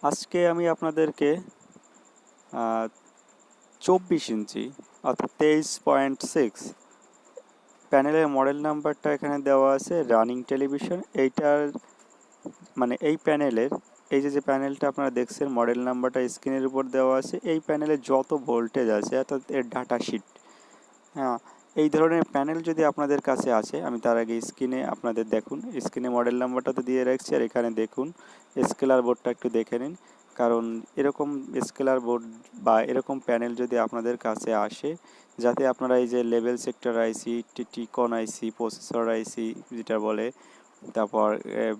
আজকে আমি আপনাদেরকে 24 ইঞ্চি অর্থাৎ 23.6 প্যানেলের মডেল নাম্বারটা এখানে দেওয়া আছে, রানিং টেলিভিশন। এইটার মানে এই প্যানেলের এই যে প্যানেলটা আপনারা দেখছেন, মডেল নাম্বারটা স্ক্রিনের উপর দেওয়া আছে। এই প্যানেলে যত ভোল্টেজ আছে অর্থাৎ এর ডাটা শিট, হ্যাঁ, এই ধরনের প্যানেল যদি আপনাদের কাছে আছে, আমি তার আগে স্ক্রিনে আপনাদের দেখুন, স্ক্রিনে মডেল নাম্বারটা তো দিয়ে রাখছি, আর এখানে দেখুন স্কেলার বোর্ডটা একটু দেখে নিন। কারণ এরকম স্কেলার বোর্ড বা এরকম প্যানেল যদি আপনাদের কাছে আসে, যাতে আপনারা এই যে লেভেল সেক্টর আইসি, টিকন আইসি, প্রসেসর আইসি যেটা বলে, তারপর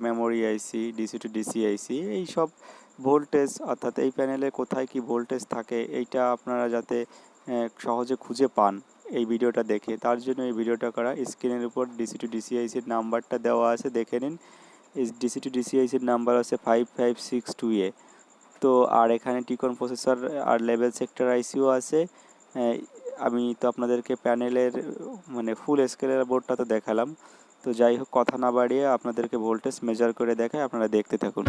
memory IC, DC to DC IC, এই সব ভোল্টেজ অর্থাৎ এই প্যানেলে কোথায় কি ভোল্টেজ থাকে এইটা আপনারা যাতে সহজে খুঁজে পান এই ভিডিওটা দেখে, তার জন্য এই ভিডিওটা করা। স্ক্রিনের উপর ডিসি টু ডিসিআইসির নাম্বারটা দেওয়া আছে, দেখে নিন। এই ডিসি টু ডিসিআইসির নাম্বার আছে 5562A। তো আর এখানে টিকন প্রসেসর আর লেভেল সেক্টর আইসিও আছে। আমি তো আপনাদেরকে প্যানেলের মানে ফুল স্কেলের বোর্ডটা তো দেখালাম। তো যাই হোক, কথা না বাড়িয়ে আপনাদেরকে ভোল্টেজ মেজার করে দেখায়, আপনারা দেখতে থাকুন।